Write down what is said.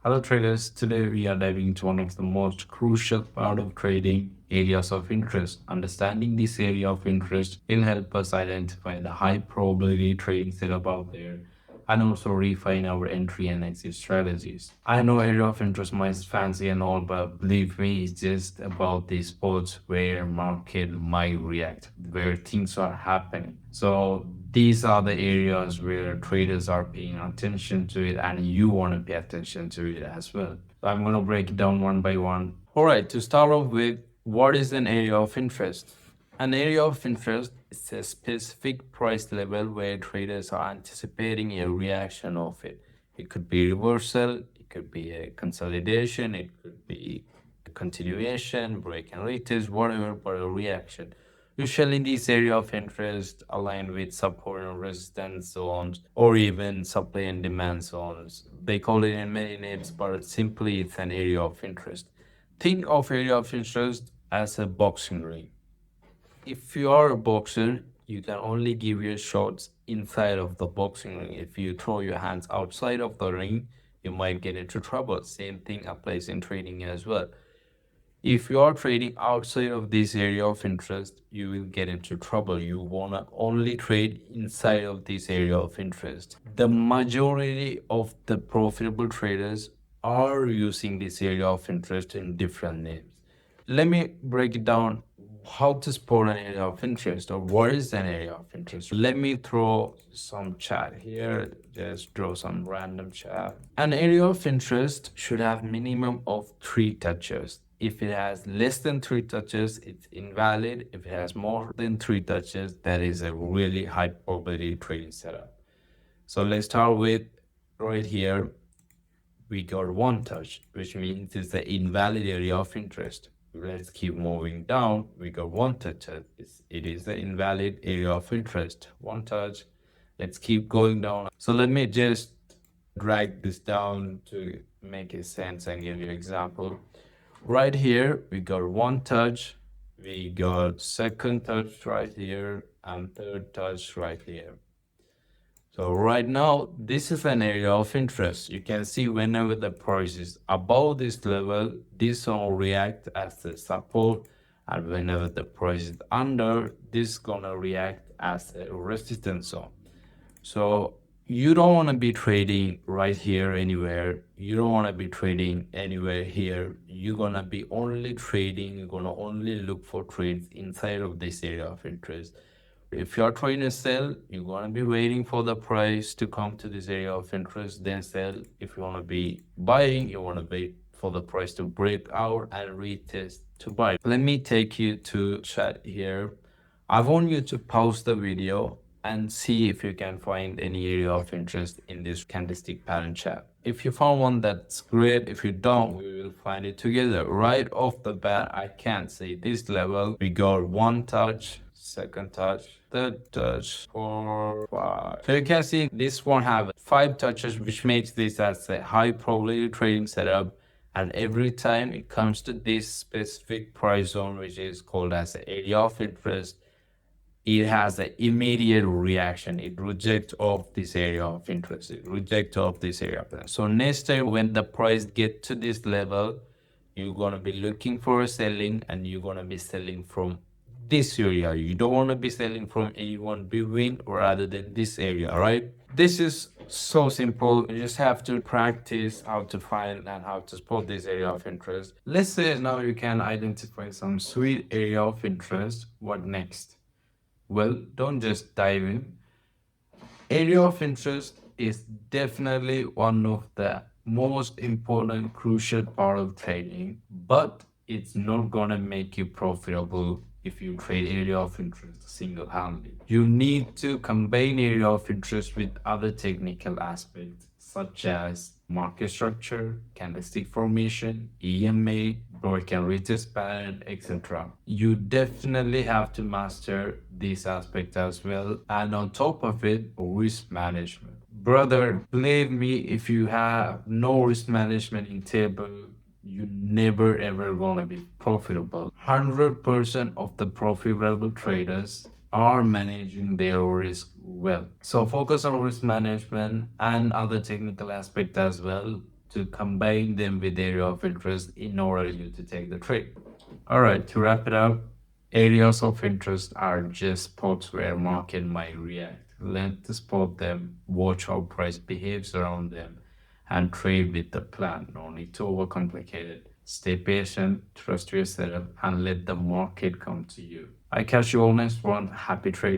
Hello traders, today we are diving into one of the most crucial part of trading, areas of interest. Understanding this area of interest will help us identify the high probability trading setup out there and also refine our entry and exit strategies. I know area of interest might fancy and all, but believe me, it's just about the spots where market might react, where things are happening. So these are the areas where traders are paying attention to it, and you want to pay attention to it as well. So I'm going to break it down one by one. All right, to start off with, what is an area of interest? An area of interest is a specific price level where traders are anticipating a reaction of it. It could be reversal, it could be a consolidation, it could be a continuation, break and retest, whatever, but a reaction. Usually, this area of interest aligned with support and resistance zones or even supply and demand zones. They call it in many names, but simply it's an area of interest. Think of area of interest as a boxing ring. If you are a boxer, you can only give your shots inside of the boxing ring. If you throw your hands outside of the ring, you might get into trouble. Same thing applies in trading as well. If you are trading outside of this area of interest, you will get into trouble. You want to only trade inside of this area of interest. The majority of the profitable traders are using this area of interest in different names. Let me break it down how to spot an area of interest or what is an area of interest. Let me throw some chat here, just draw some random chat. An area of interest should have minimum of 3 touches. If it has less than 3 touches, it's invalid. If it has more than 3 touches, that is a really high probability trading setup. So let's start with right here. We got 1 touch, which means it's the invalid area of interest. Let's keep moving down. We got 1 touch. It is the invalid area of interest. 1 touch. Let's keep going down. So let me just drag this down to make a sense and give you an example. Right here, we got 1 touch. We got second touch right here and third touch right here. So right now, this is an area of interest. You can see whenever the price is above this level, this will react as the support. And whenever the price is under, this is gonna react as a resistance zone. So you don't want to be trading right here anywhere. You don't want to be trading anywhere here. You're going to be only trading. You're going to only look for trades inside of this area of interest. If you're trying to sell, you're going to be waiting for the price to come to this area of interest, then sell. If you want to be buying, you want to wait for the price to break out and retest to buy. Let me take you to chat here. I want you to pause the video and see if you can find any area of interest in this candlestick pattern chart. If you found one, that's great. If you don't, we will find it together. Right off the bat, I can say this level, we got 1 touch, second touch, third touch, 4, 5. So you can see this one have 5 touches, which makes this as a high probability trading setup. And every time it comes to this specific price zone, which is called as the area of interest, it has an immediate reaction. It rejects off this area of interest. It rejects off this area. So next time when the price get to this level, you're gonna be looking for a selling, and you're gonna be selling from this area. You don't want to be selling from A1 between or rather than this area, right? This is so simple. You just have to practice how to find and how to spot this area of interest. Let's say now you can identify some sweet area of interest. What next? Well, don't just dive in. Area of interest is definitely one of the most important, crucial part of trading, but it's not gonna make you profitable if you trade area of interest single-handedly. You need to combine area of interest with other technical aspects such as market structure, candlestick formation, EMA, break and retest pattern, etc. You definitely have to master this aspect as well, and on top of it, risk management. Brother, believe me, if you have no risk management in table, you never ever gonna be profitable. 100% of the profitable traders are managing their risk well. So focus on risk management and other technical aspect as well to combine them with area of interest in order you to take the trade. All right, to wrap it up, areas of interest are just spots where market might react. Learn to spot them, watch how price behaves around them, and trade with the plan. No need to overcomplicate it. Stay patient, trust your setup, and let the market come to you. I catch you all next one. Happy trade.